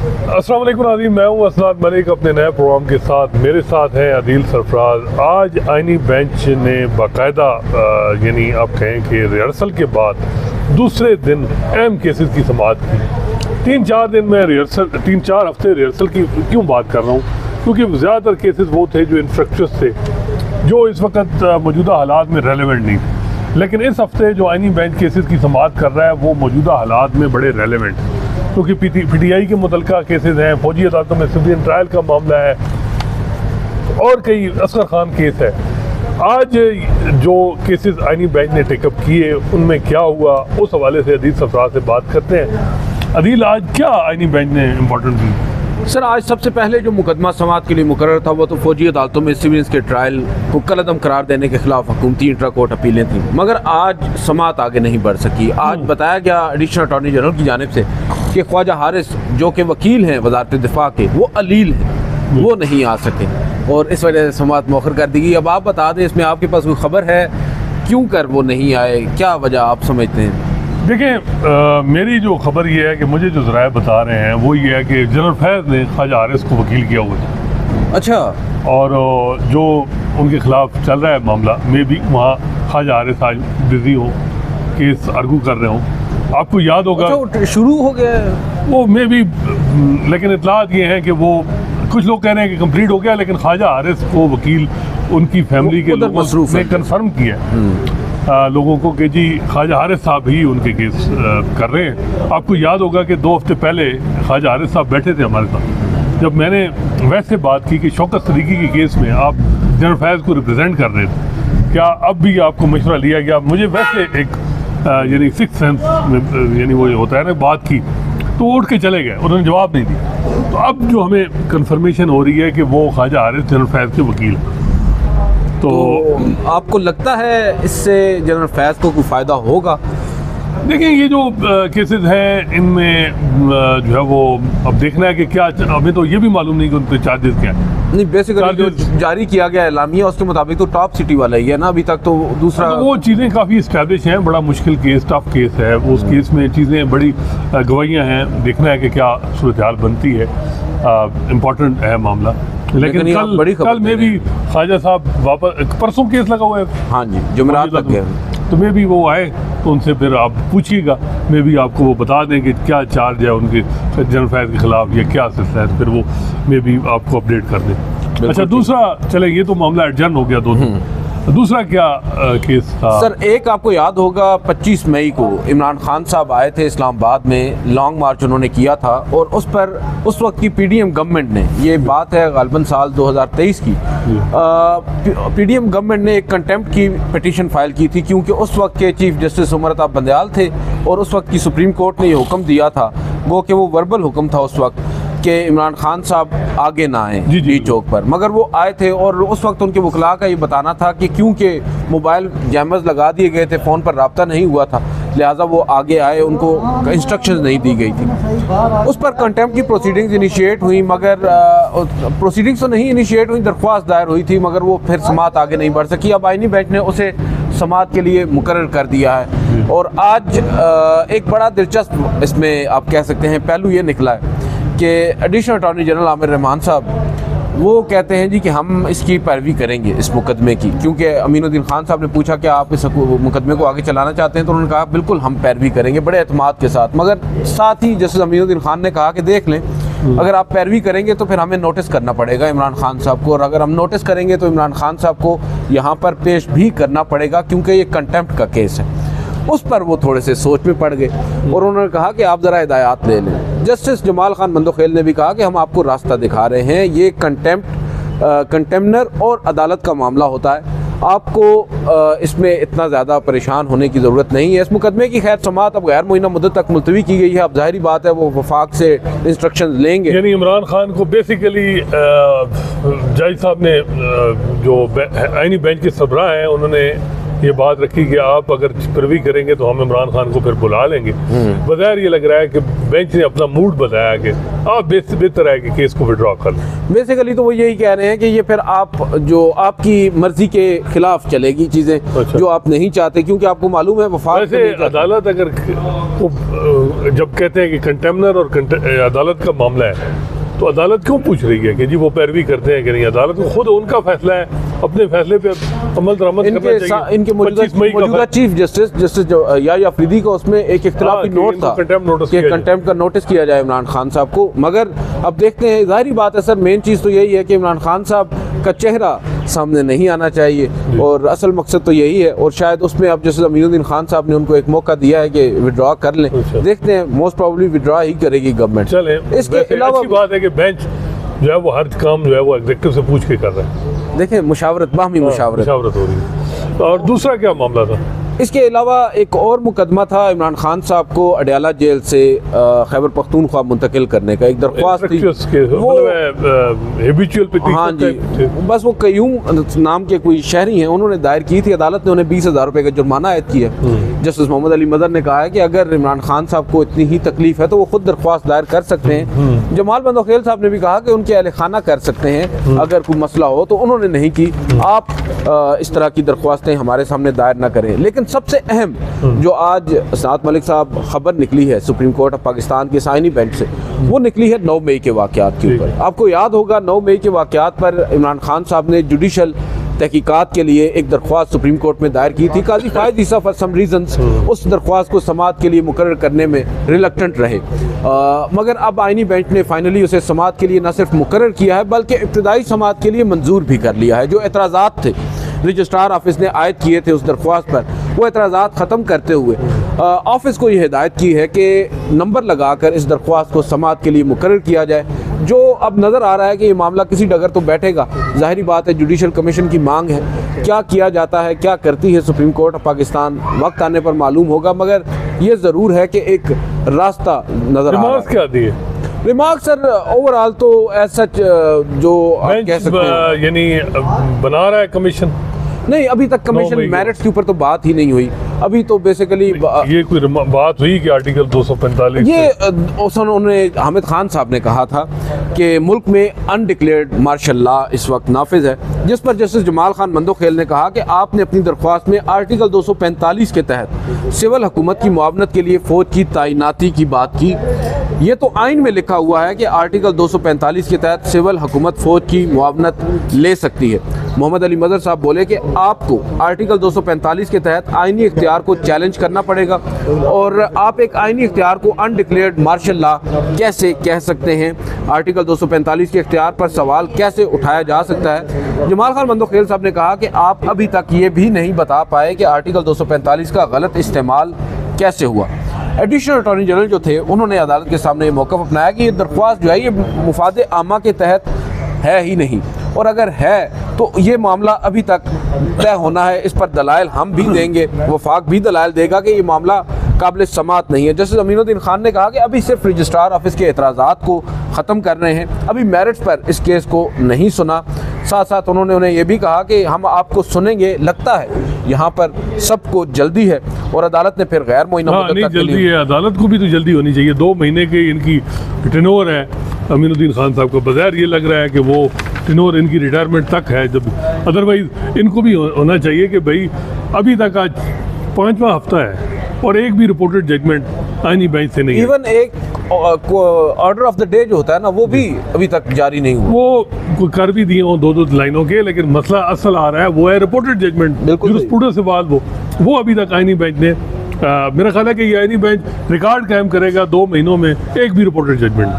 अस्सलाम वालेकुम नाज़रीन, मैं हूँ असनाद मलिक अपने नए प्रोग्राम के साथ। मेरे साथ हैं अदील सरफराज। आज आइनी बेंच ने बाकायदा यानी आप कहें कि रिहर्सल के बाद दूसरे दिन अहम केसेस की समाअत की। 3-4 दिन में रिहर्सल 3-4 हफ्ते रिहर्सल की क्यों बात कर रहा हूँ, क्योंकि ज़्यादातर केसेस वो थे जो इंफ्रेक्शस थे, जो इस वक्त मौजूदा हालात में रेलेवेंट नहीं थे। लेकिन इस हफ्ते जो आइनी बेंच केसेस की समाअत कर रहा है वो मौजूदा हालात में बड़े रेलेवेंट, क्योंकि PTI के मुतल्लिका केसेस हैं, फौजी अदालतों में सिविलियन ट्रायल का मामला है और कई असगर खान केस है। आज जो केसेस आइनी बेंच ने टेकअप किए उनमें क्या हुआ, उस हवाले से अदील सरफराज से बात करते हैं। अदील, आज क्या आइनी बेंच ने इम्पोर्टेंट दी? सर, आज सबसे पहले जो मुकदमा समाअत के लिए मुकर्रर था वो तो फौजी अदालतों में सिविलियंस के ट्रायल को कलअदम करार देने के खिलाफ हुकूमती इंट्रा कोर्ट अपीलें थी, मगर आज समाअत आगे नहीं बढ़ सकी। आज बताया गया एडिशनल अटॉर्नी जनरल की जानिब से कि ख्वाजा हारिस जो कि वकील हैं वजारत दिफा के, वो अलील हैं, वो नहीं आ सके और इस वजह से समाअत मौखर कर दी गई। अब आप बता दें, इसमें आपके पास कोई खबर है क्यों कर वो नहीं आए, क्या वजह आप समझते हैं? देखिए, मेरी जो खबर ये है कि मुझे जो ज़राए बता रहे हैं वो ये है कि जनरल फैज़ ने ख्वाजा हारिस को वकील किया हुआ है। अच्छा। और जो उनके खिलाफ चल रहा है मामला, मे भी वहाँ ख्वाजा हारिस आज बिजी हो, केस आर्गू कर रहे हों। आपको याद होगा अच्छा, शुरू हो गया वो मे भी, लेकिन इतलात ये हैं कि वो कुछ लोग कह रहे हैं कि कंप्लीट हो गया, लेकिन ख्वाजा हारिस को वकील उनकी फैमिली के लोगों ने कंफर्म किया लोगों को कि जी ख्वाजा हारिस साहब ही उनके केस कर रहे हैं। आपको याद होगा कि 2 हफ्ते पहले ख्वाजा हारिस साहब बैठे थे हमारे साथ, जब मैंने वैसे बात की कि शौकत सदीकी के केस में आप जनरल फैज़ को रिप्रेजेंट कर रहे थे, क्या अब भी आपको मशवरा लिया गया? मुझे वैसे एक यानी सिक्स सेंस यानी वो होता है ना, बात की तो उठ के चले गए, उन्होंने जवाब नहीं दिया। तो अब जो हमें कंफर्मेशन हो रही है कि वो ख्वाजा हारिस जनरल फैज़ के वकील हैं। तो आपको लगता है इससे जनरल फैज़ को कोई फ़ायदा होगा? देखिए, ये जो केसेस हैं इनमें जो है वो अब देखना है कि क्या, हमें तो ये भी मालूम नहीं कि उन पर चार्जेस क्या है। नहीं, बेसिकली जो जारी किया गया एलामिया उसके मुताबिक तो टॉप सिटी वाला ही है ना, अभी तक तो दूसरा तो वो चीज़ें काफ़ी इस्टेब्लिश हैं। बड़ा मुश्किल केस, टफ केस है उस केस में, चीज़ें बड़ी गवाहियाँ हैं, देखना है कि क्या सूरत हाल बनती है। इम्पोर्टेंट है मामला, लेकिन कल में भी ख्वाजा साहब वापस, परसों केस लगा हुआ है। हाँ जी, जुमेरात तक गया, तो मे भी वो आए तो उनसे फिर आप पूछिएगा, मे भी आपको वो बता दें कि क्या चार्ज है उनके जनरल फैज़ के खिलाफ या क्या सिलसिला है, तो फिर वो मे भी आपको अपडेट कर दें। अच्छा, दूसरा चले, ये तो मामला एडजर्न हो गया 2 दिन। दूसरा क्या केस था? सर, एक आपको याद होगा 25 मई को इमरान खान साहब आए थे इस्लामाबाद में, लॉन्ग मार्च उन्होंने किया था और उस पर उस वक्त की PDM गवर्नमेंट ने, ये बात है गालिबन साल 2023 की, PDM गवर्नमेंट ने एक कंटेम्प्ट की पिटीशन फाइल की थी, क्योंकि उस वक्त के चीफ जस्टिस उमर अताब बंदयाल थे और उस वक्त की सुप्रीम कोर्ट ने ये हुक्म दिया था, वो कि वो वर्बल हुक्म था उस वक्त कि इमरान खान साहब आगे ना आए जी चौक पर, मगर वो आए थे और उस वक्त उनके वकला का ये बताना था कि क्योंकि मोबाइल जैमर्स लगा दिए गए थे, फ़ोन पर रब्ता नहीं हुआ था, लिहाजा वो आगे आए, उनको इंस्ट्रक्शंस नहीं दी गई थी। उस पर कंटेम्प्ट की प्रोसीडिंग्स इनिशिएट हुई, मगर प्रोसीडिंग्स तो नहीं इनिशिएट हुई, दरख्वास्त दायर हुई थी, मगर वो फिर समाअत आगे नहीं बढ़ सकी। अब आइनी बेंच ने उसे समाअत के लिए मुकर्रर कर दिया है और आज एक बड़ा दिलचस्प इसमें आप कह सकते हैं पहलू ये निकला है कि additional attorney general Aamir Rahman साहब वो कहते हैं जी कि हम इसकी पैरवी करेंगे इस मुकदमे की, क्योंकि अमीनुद्दीन खान साहब ने पूछा कि आप इस मुकदमे को आगे चलाना चाहते हैं, तो उन्होंने कहा बिल्कुल हम पैरवी करेंगे बड़े एतमाद के साथ। मगर साथ ही जैसे अमीनुद्दीन खान ने कहा कि देख लें, अगर आप पैरवी करेंगे तो फिर हमें नोटिस करना पड़ेगा इमरान खान साहब को, और अगर हम नोटिस करेंगे तो इमरान खान साहब को यहाँ पर पेश भी करना पड़ेगा, क्योंकि ये कंटेम्प्ट का केस है। उस पर वो थोड़े से सोच में पड़ गए और उन्होंने कहा कि आप ज़रा हिदायत ले लें। जस्टिस जमाल खान मंदोखेल ने भी कहा कि हम आपको रास्ता दिखा रहे हैं, ये कंटेम्नर और अदालत का मामला होता है, आपको इसमें इतना ज़्यादा परेशान होने की ज़रूरत नहीं है। इस मुकदमे की खैर समाअत अब गैर मुइन्ना मुद्दत तक मुलतवी की गई है। अब ज़ाहिरी बात है वो वफाक से इंस्ट्रक्शन लेंगे। यानी इमरान खान को बेसिकली जज साहब ने जो आइनी बेंच के सबरा हैं उन्होंने ये बात रखी कि आप अगर पैरवी करेंगे तो हम इमरान खान को फिर बुला लेंगे। बज़ाहिर ये लग रहा है कि बेंच ने अपना मूड बताया कि आप बेहतर है कि केस को विड्रॉ कर लें। बेसिकली तो वो यही कह रहे हैं कि ये फिर आप जो आपकी मर्जी के खिलाफ चलेगी चीज़ें, अच्छा। जो आप नहीं चाहते, क्योंकि आपको मालूम है वफाक वैसे अदालत अगर जब कहते हैं कि कंटेमनर और अदालत का मामला है तो अदालत क्यों पूछ रही है कि जी वो पैरवी करते हैं कि नहीं? अदालत को खुद उनका फैसला है, अपने फैसले पे अमल दरामद करना चाहिए। इनके मौजूदा चीफ जस्टिस या अफरीदी का उसमें एक इख्तिलाफी नोट था कि कंटेम्प्ट का नोटिस किया जाए इमरान खान साहब को। मगर अब देखते हैं, जाहिर बात है सर, मेन चीज़ तो यही है कि इमरान खान साहब का चेहरा सामने नहीं आना चाहिए और असल मकसद तो यही है। और शायद उसमें अब जैसे अमीनुद्दीन खान साहब ने उनको एक मौका दिया है कि विड्रॉ कर लें। देखते हैं, मोस्ट प्रोबेबली विड्रॉ ही करेगी गवर्नमेंट। चले, इसके अलावा अच्छी बात है कि बेंच जो है वो हर काम जो है वो एग्जीक्यूटिव से पूछ के कर रहा है। देखें, मुशावरत, बाहमी मुशावरत हो रही है। और दूसरा क्या मामला था? इसके अलावा एक और मुकदमा था इमरान खान साहब को अडयाला जेल से खैबर पख्तूनख्वा मुंतकिल करने का। एक दरख्वास्त थी वो, हाँ जी, बस वो कयूम नाम के कोई शहरी हैं, उन्होंने दायर की थी। अदालत ने उन्हें 20,000 रुपये का जुर्माना आयद किया। जस्टिस मोहम्मद अली मदर ने कहा है कि अगर इमरान खान साहब को इतनी ही तकलीफ है तो वो खुद दरख्वास्त दायर कर सकते हैं। जमाल बंदोखेल साहब ने भी कहा कि उनके अहल खाना कर सकते हैं अगर कोई मसला हो, तो उन्होंने नहीं की। आप इस तरह की दरख्वास्तें हमारे सामने दायर ना करें। लेकिन सबसे अहम जो आज सनात मलिक साहब खबर निकली है सुप्रीम कोर्ट ऑफ पाकिस्तान के साइनी बेंच से, वो निकली है 9 मई के वाक़यात के ऊपर। आपको याद होगा 9 मई के वाक़यात पर इमरान खान साहब ने जुडिशल तहकीकात के लिए एक दरख्वास्त सुप्रीम कोर्ट में दायर की थी। काजी फायद ईसा फॉर सम रीजंस उस दरख्वास्त को समाअत के लिए मुकर्रर करने में रिलक्टेंट रहे, मगर अब आइनी बेंच ने फाइनली उसे समाअत के लिए न सिर्फ मुकर्रर किया है बल्कि इब्तदाई समाअत के लिए मंजूर भी कर लिया है। जो एतराज़ात थे रजिस्ट्रार ऑफिस ने आयद किए थे उस दरख्वास्त पर, वो एतराज़ात ख़त्म करते हुए ऑफिस को ये हिदायत की है कि नंबर लगाकर इस दरख्वास्त को समाअत के लिए मुकर्रर किया जाए। जो अब नज़र आ रहा है कि ये मामला किसी डगर तो बैठेगा। ज़ाहिरी बात है, जुडिशल कमीशन की मांग है, क्या किया जाता है, क्या करती है सुप्रीम कोर्ट ऑफ पाकिस्तान, वक्त आने पर मालूम होगा। मगर ये ज़रूर है कि एक रास्ता नज़र आ रहा है। क्या दिए रिमार्क सर ओवरऑल तो एज सच जो कह सकते हैं, यानी बना रहा है कमीशन नहीं, अभी तक कमीशन मेरिट्स के ऊपर तो बात ही नहीं हुई। अभी तो बेसिकली ये कोई बात हुई कि आर्टिकल 245 ये उन्होंने हामिद खान साहब ने कहा था कि मुल्क में अनडिक्लेयर्ड मार्शल लॉ इस वक्त नाफिज है, जिस पर जस्टिस जमाल खान बंदोखेल ने कहा कि आपने अपनी दरख्वास्त में आर्टिकल 245 के तहत सिविल हुकूमत की मुआवनत के लिए फ़ौज की तैनाती की बात की। ये तो आइन में लिखा हुआ है कि आर्टिकल 245 के तहत सिविल हुकूमत फ़ौज की मुआवनत ले सकती है। मोहम्मद अली मदर साहब बोले कि आपको आर्टिकल 245 के तहत आइनी इख्तियार को चैलेंज करना पड़ेगा और आप एक आइनी इख्तियार को अनडिक्लेयर्ड मार्शल लॉ कैसे कह सकते हैं, आर्टिकल 245 के इख्तियार पर सवाल कैसे उठाया जा सकता है। जमाल खान बंदोखेल साहब ने कहा कि आप अभी तक ये भी नहीं बता पाए कि आर्टिकल 245 का गलत इस्तेमाल कैसे हुआ। एडिशनल अटॉर्नी जनरल जो थे उन्होंने अदालत के सामने ये मौक़िफ़ अपनाया कि ये दरख्वास्त जो है ये मुफाद आमा के तहत है ही नहीं, और अगर है तो ये मामला अभी तक तय होना है। इस पर दलाइल हम भी देंगे, वफाक भी दलाइल देगा कि ये मामला काबिल समाअत नहीं है। जैसे अमीनुद्दीन खान ने कहा कि अभी सिर्फ रजिस्ट्रार ऑफिस के एतराज़ात को ख़त्म कर रहे हैं, अभी मेरिट्स पर इस केस को नहीं सुना। साथ साथ उन्होंने उन्हें ये भी कहा कि हम आपको सुनेंगे, लगता है यहाँ पर सबको जल्दी है। और अदालत ने फिर गैर मुइना मुद्दत जल्दी है, अदालत को भी तो जल्दी होनी चाहिए। 2 महीने के इनकी टेनोवर है अमीनुद्दीन खान साहब को। बज़ाहिर ये लग रहा है कि वो टेनोवर इनकी रिटायरमेंट तक है, जब अदरवाइज इनको भी होना चाहिए कि भाई अभी तक आज 5वां हफ्ता है और एक भी रिपोर्टेड जजमेंट आइनी बेंच से नहीं। इवन एक ऑर्डर ऑफ द डे जो होता है ना, वो भी अभी तक जारी नहीं हुआ। वो कर भी दिए हों 2-2 लाइनों के, लेकिन मसला असल आ रहा है वो है रिपोर्टेड जजमेंट। बिल्कुल से बाद वो अभी तक आइनी बेंच ने मेरा ख्याल है कि ये आइनी बेंच रिकॉर्ड कायम करेगा 2 महीनों में एक भी रिपोर्टेड जजमेंट,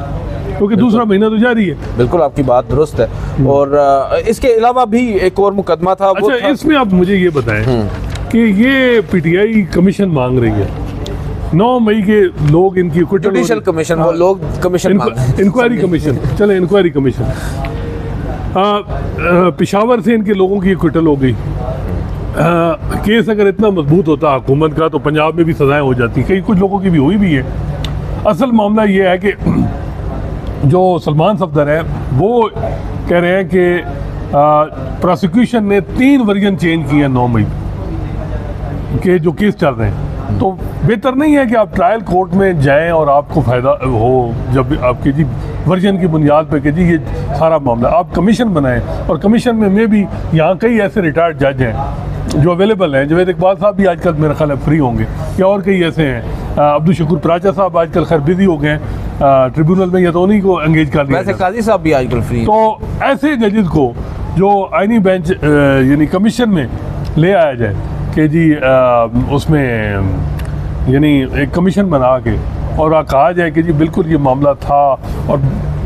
क्योंकि दूसरा महीना तो जारी है। बिल्कुल आपकी बात दुरुस्त है। और इसके अलावा भी एक और मुकदमा था। अच्छा, इसमें आप मुझे ये बताएं कि ये पीटीआई कमीशन मांग रही है 9 मई के लोग इनकी जुडिशल कमीशन, वो लोग कमीशन इंक्वायरी कमीशन, चले इंक्वायरी कमीशन, पेशावर से इनके लोगों की क्विटल हो गई। केस अगर इतना मजबूत होता हुकूमत का तो पंजाब में भी सजाएं हो जाती, कई कुछ लोगों की भी हुई भी है। असल मामला ये है कि जो सलमान सफदर है वो कह रहे हैं कि प्रोसिक्यूशन ने 3 वर्जन चेंज किए 9 मई। के जो केस चल रहे हैं। तो बेहतर नहीं है कि आप ट्रायल कोर्ट में जाएं और आपको फ़ायदा हो जब आपकी जी वर्जन की बुनियाद पे कि जी ये सारा मामला, आप कमीशन बनाएं। और कमीशन में भी यहाँ कई ऐसे रिटायर्ड जज हैं जो अवेलेबल हैं। जवेद इकबाल साहब भी आजकल मेरा ख्याल है फ्री होंगे, या और कई ऐसे हैं। अब्दुल शकूर पराचा साहब आजकल खैर बिजी हो गए हैं ट्रिब्यूनल में, या तो उन्हीं को एंगेज कर दिया। वैसे काजी साहब भी आजकल फ्री हैं। तो ऐसे जजेस को जो आईनी बेंच यानी कमीशन में ले आया जाए कि जी उसमें यानी एक कमीशन बना के और कहा जाए कि जी बिल्कुल ये मामला था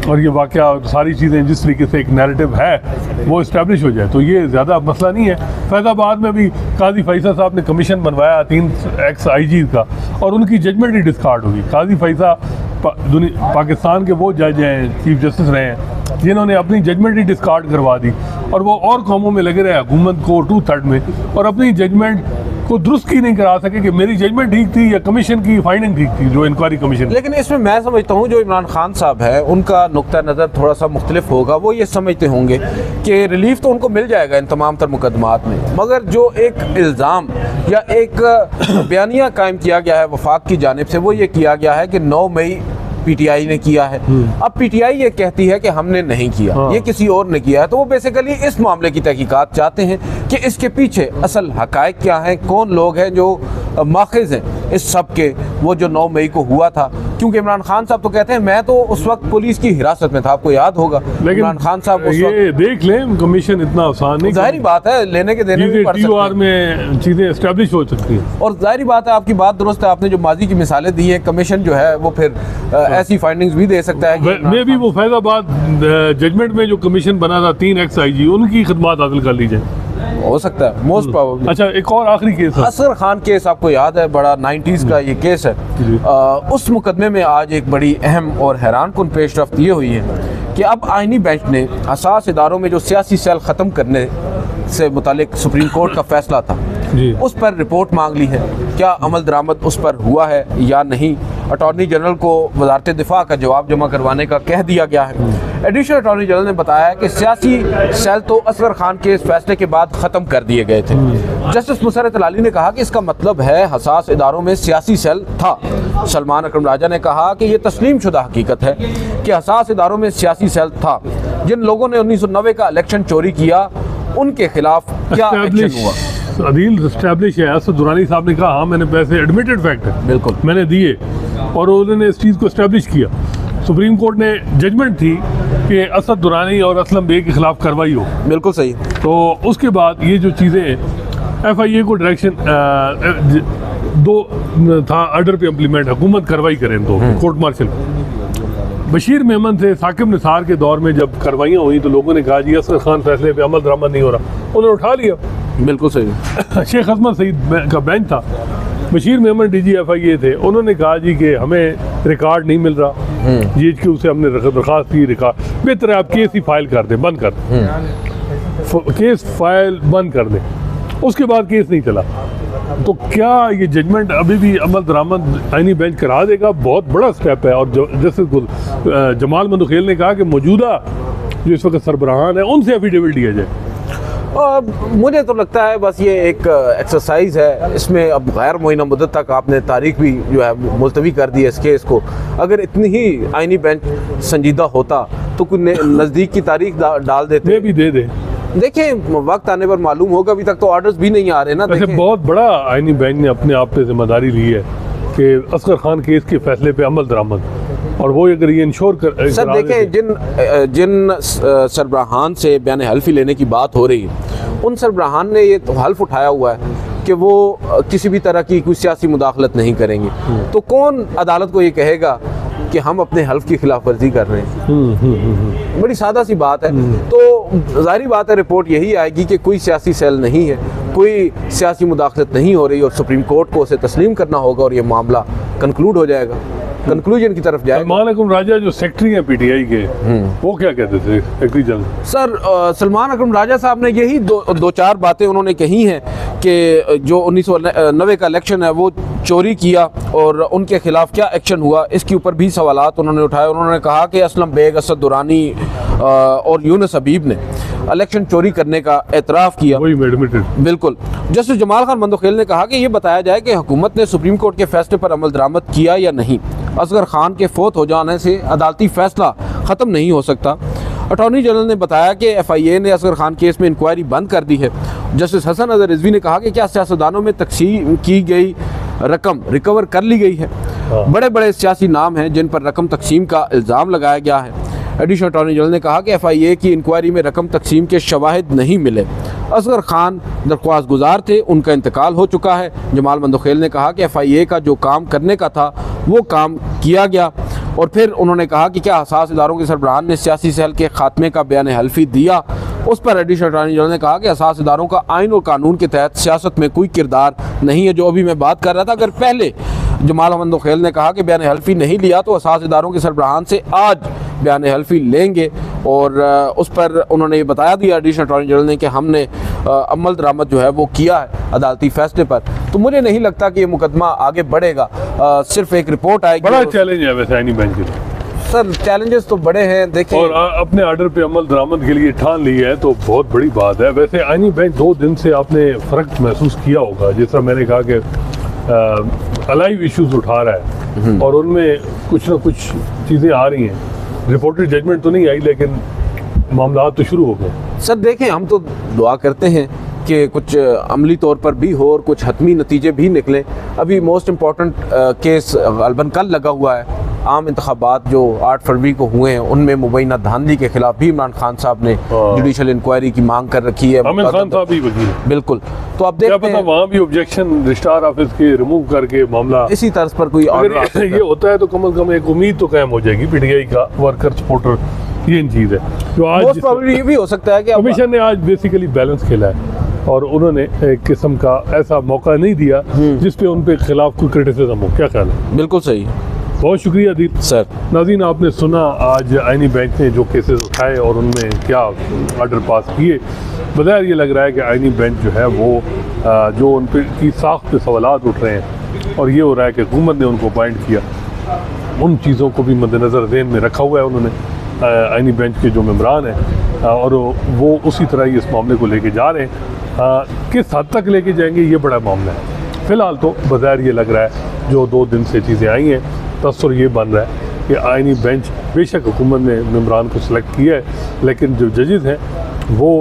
और ये वाक़या सारी चीज़ें जिस तरीके से एक नैरेटिव है वो इस्टेब्लिश हो जाए, तो ये ज़्यादा मसला नहीं है। फैज़ाबाद में भी काजी फैसा साहब ने कमीशन बनवाया 3 एक्स IG का, और उनकी जजमेंट ही डिस्कार्ड होगी। काजी फैसा पाकिस्तान के वो जज हैं, चीफ जस्टिस रहे हैं, जिन्होंने अपनी जजमेंट ही डिस्कार्ड करवा दी, और वो और कामों में लगे रहे हुकूमत को 2/3 में, और अपनी जजमेंट को दुरुस्त की नहीं करा सके कि मेरी जजमेंट ठीक थी या कमीशन की फाइंडिंग ठीक थी, जो इंक्वायरी कमीशन। लेकिन इसमें मैं समझता हूँ जो इमरान खान साहब है उनका नुक्ता नज़र थोड़ा सा मुख्तलिफ होगा। वो ये समझते होंगे कि रिलीफ तो उनको मिल जाएगा इन तमाम तर मुकदमात में, मगर जो एक इल्ज़ाम या एक बयानिया कायम किया गया है वफाक की जानिब से, वो ये किया गया है कि 9 मई PTI ने किया है। अब PTI ये कहती है कि हमने नहीं किया, ये किसी और ने किया है। तो वो बेसिकली इस मामले की तहकीकात चाहते हैं कि इसके पीछे असल हकायक क्या है, कौन लोग हैं जो माखिज़ हैं इस सब के, वो जो 9 मई को हुआ था। क्योंकि इमरान खान साहब तो कहते हैं मैं तो उस वक्त पुलिस की हिरासत में था, आपको याद होगा। इमरान खान साहब ये देख लें, कमीशन इतना आसान नहीं, जाहिर बात है लेने के देने भी पड़ सकते हैं, में चीज़ें एस्टेब्लिश हो सकती हैं। और जाहिर बात है आपकी बात दुरुस्त है, आपने जो माजी की मिसालें दी हैं, कमीशन जो है वो फिर ऐसी फाइंडिंग्स भी दे सकता है। मैं भी वो फैज़ाबाद जजमेंट में जो कमीशन बना था 3 एक्स IG, उनकी खिदमत हासिल कर लीजिए, हो सकता है मोस्ट प्रोबेबली। अच्छा, एक और आखिरी केस है असगर खान केस, आपको याद है, बड़ा 90s का ये केस है। उस मुकदमे में आज एक बड़ी अहम और हैरान कुन पेशरफ्त ये हुई है कि अब आईनी बेंच ने हसास इदारों में जो सियासी सेल ख़त्म करने से मुतालिक सुप्रीम कोर्ट का फैसला था उस पर रिपोर्ट मांग ली है। क्या अमल दरामद उस पर हुआ है या नहीं? अटॉर्नी जनरल को वजारत दिफा का जवाब जमा करवाने का कह दिया गया है। एडिशनल अटॉर्नी जनरल ने बताया कि सियासी सेल तो असगर खान के इस फैसले के बाद ख़त्म कर दिए गए थे। जस्टिस मुसर्रत अलाली ने कहा कि इसका मतलब है हसास इदारों में सियासी सेल था। सलमान अकरम राजा ने कहा कि यह तस्लीम शुदा हकीकत है कि हसास इदारों में सियासी सेल था। जिन लोगों ने 1990 का इलेक्शन चोरी किया उनके खिलाफ क्या एक्शन हुआ? अदील एस्टैब्लिश है। असद दुरानी साहब ने कहा हाँ मैंने पैसे, एडमिटेड फैक्ट है, बिल्कुल मैंने दिए, और उन्होंने इस चीज़ को एस्टैब्लिश किया। सुप्रीम कोर्ट ने जजमेंट थी कि असद दुरानी और असलम बेग के खिलाफ कार्रवाई हो। बिल्कुल सही। तो उसके बाद ये जो चीज़ें FIA को डायरेक्शन 2 था ऑर्डर पे इम्प्लीमेंट, हुकूमत कार्रवाई करें तो कोर्ट मार्शल। बशीर मेमन से साकिब निसार के दौर में जब कार्रवाइयाँ हुई तो लोगों ने कहा जी असगर खान फैसले पे अमल दरामद नहीं हो रहा, उन्होंने उठा लिया। बिल्कुल सही। शेख अहमद सईद का बेंच था, बशीर मेमन DG FIA थे, उन्होंने कहा जी कि हमें रिकॉर्ड नहीं मिल रहा, GHQ से हमने दरख्वास्त की, रिकॉर्ड बेहतर है आप केस ही फाइल कर दें, बंद कर दें, केस फाइल बंद कर दें। उसके बाद केस नहीं चला। तो क्या ये जजमेंट अभी भी अमल दरामद आईनी बेंच करा देगा? बहुत बड़ा स्टेप है। और जस्टिस जमाल मंदखेल ने कहा कि मौजूदा जो इस वक्त सरबराहान है उनसे एफिडेविट दिया जाए। मुझे तो लगता है बस ये एक एक्सरसाइज है, इसमें अब गैर मुइना मुद्दत तक आपने तारीख भी जो है मुलतवी कर दी है इस केस को। अगर इतनी ही आईनी बेंच संजीदा होता तो कुछ नज़दीक की तारीख डाल देते। भी दे दे, देखिए वक्त आने पर मालूम होगा, अभी तक तो ऑर्डर्स भी नहीं आ रहे ना। वैसे बहुत बड़ा आईनी बेंच ने अपने आप पे जिम्मेदारी ली है कि असगर खान केस के फैसले पे अमल दरामद, और वो अगर ये इंश्योर कर सर देखें जिन सरबराहान से बयान हल्फी लेने की बात हो रही है, उन सरबराहान ने ये तो हल्फ उठाया हुआ है कि वो किसी भी तरह की कोई सियासी मुदाखलत नहीं करेंगे। तो कौन अदालत को ये कहेगा कि हम अपने हल्फ की खिलाफ वर्जी कर रहे हैं? बड़ी सादा सी बात है। तो जाहिर बात है रिपोर्ट यही आएगी कि कोई सियासी सेल नहीं है, कोई सियासी मुदाखलत नहीं हो रही, और सुप्रीम कोर्ट को उसे तस्लीम करना होगा और ये मामला कंक्लूड हो जाएगा, कंक्लूजन की तरफ जाएगा। सलमान अकरम राजा जो सेक्रेटरी हैं PTI के, वो क्या कहते थे सेक्रेटरी जनरल? सर सलमान अकरम राजा साहब ने यही दो चार बातें उन्होंने कही हैं कि जो 1990 का इलेक्शन है वो चोरी किया और उनके खिलाफ क्या एक्शन हुआ, इसके ऊपर भी सवालात उन्होंने उठाए। उन्होंने कहा कि असलम बेग, असद दुरानी और यूनुस हबीब ने इलेक्शन चोरी करने का एतराफ़ किया। वही एडमिटेड। बिल्कुल। जस्टिस जमाल खान मंदोखेल ने कहा कि ये बताया जाए कि हुकूमत ने सुप्रीम कोर्ट के फैसले पर अमल दरामद किया या नहीं। असगर खान के फोत हो जाने से अदालती फैसला ख़त्म नहीं हो सकता। अटॉर्नी जनरल ने बताया कि FIA ने असगर खान केस में इंक्वायरी बंद कर दी है। जस्टिस हसन अजहर रिजवी ने कहा कि क्या सियासतदानों में तकसीम की गई रकम रिकवर कर ली गई है। बड़े बड़े सियासी नाम हैं जिन पर रकम तकसीम का इल्ज़ाम लगाया गया है। एडिशनल अटॉर्नी जनरल ने कहा कि FIA की इंक्वायरी में रकम तकसीम के शवाहिद नहीं मिले। असगर खान दरख्वास्त गुजार थे, उनका इंतकाल हो चुका है। जमाल मंदोखेल ने कहा कि FIA का जो काम करने का था वो काम किया गया। और फिर उन्होंने कहा कि क्या हसास इदारों के सरबराहान ने सियासी सहल के खात्मे का बयान हल्फी दिया। उस पर एडिशनल अटॉर्नी जनरल ने कहा कि हसास इदारों का आइन और कानून के तहत सियासत में कोई किरदार नहीं है, जो अभी मैं बात कर रहा था। अगर पहले जमाल मंदोखेल ने कहा कि बयान हल्फी नहीं लिया तो हसास इदारों के सरबराहान से आज बयान हल्फी लेंगे। और उस पर उन्होंने ये बताया दिया एडिशनल अटॉर्नी जनरल ने कि हमने अमल दरामद जो है वो किया है अदालती फैसले पर। तो मुझे नहीं लगता कि ये मुकदमा आगे बढ़ेगा। सिर्फ एक रिपोर्ट आएगी। बड़ा चैलेंज है वैसे आईनी बेंच के लिए। सर चैलेंजेस तो बड़े हैं, देखिए। और अपने ऑर्डर पे अमल दरामद के लिए ठान ली है तो बहुत बड़ी बात है। वैसे आईनी बेंच 2 दिन से आपने फ़र्क महसूस किया होगा। जिस तरह मैंने कहा कि अलाइव इश्यूज उठा रहा है और उनमें कुछ ना कुछ चीज़ें आ रही हैं। रिपोर्टेड जजमेंट तो नहीं आई लेकिन मामला तो शुरू हो गए। सर देखें, हम तो दुआ करते हैं कि कुछ अमली तौर पर भी हो और कुछ हतमी नतीजे भी निकले। अभी मोस्ट इम्पॉर्टेंट केस गलबन कल लगा हुआ है। आम इंतखाबात जो 8 फरवरी को हुए हैं उनमें मुबैना धांधली के खिलाफ भी इमरान खान साहब ने जुडिशल इंक्वायरी की मांग कर रखी है। आमिर खान साहब भी वकील हैं। बिल्कुल। तो आप देखते हैं वहाँ भी ऑब्जेक्शन रजिस्ट्रार ऑफिस के रिमूव करके मामला इसी तर्ज पर कोई अगर ये होता है तो कम से कम एक उम्मीद तो कायम हो जाएगी PTI का वर्कर सपोर्टर। ये चीज़ है जो आज मोस्ट प्रोबेबली ये भी हो सकता है कि कमीशन ने आज बेसिकली बैलेंस खेला है और उन्होंने एक किस्म का ऐसा मौका नहीं दिया जिस पे उन पे खिलाफ कोई क्रिटिसिज्म हो। क्या ख्याल है? बिल्कुल सही। बहुत शुक्रिया अदील सर। नाज़रीन, आपने सुना आज आईनी बेंच ने जो केसेस उठाए और उनमें क्या ऑर्डर पास किए। बज़ाहिर ये लग रहा है कि आईनी बेंच जो है वो जो उन पर की साख पे सवालात उठ रहे हैं और ये हो रहा है कि हुकूमत ने उनको अपॉइंट किया, उन चीज़ों को भी मद्देनज़र ज़हन में रखा हुआ है उन्होंने। आईनी बेंच के जो मेंबरान हैं और वो उसी तरह ही इस मामले को लेके जा रहे हैं। किस हद तक लेके जाएंगे ये बड़ा मामला है। फ़िलहाल तो बज़ाहिर ये लग रहा है जो 2 दिन से चीज़ें आई हैं तस्वर ये बन रहा है कि आईनी बेंच बेशक हुकूमत ने मेंबरान को सिलेक्ट किया है लेकिन जो जजेस हैं वो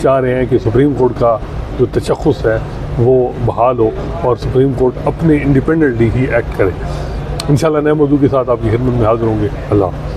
चाह रहे हैं कि सुप्रीम कोर्ट का जो तशख़्ख़ुस है वो बहाल हो और सुप्रीम कोर्ट अपने इंडिपेंडेंटली ही एक्ट करे। इंशाल्लाह नए मौजू के साथ आपकी खिदमत में हाज़िर होंगे। अल्लाह।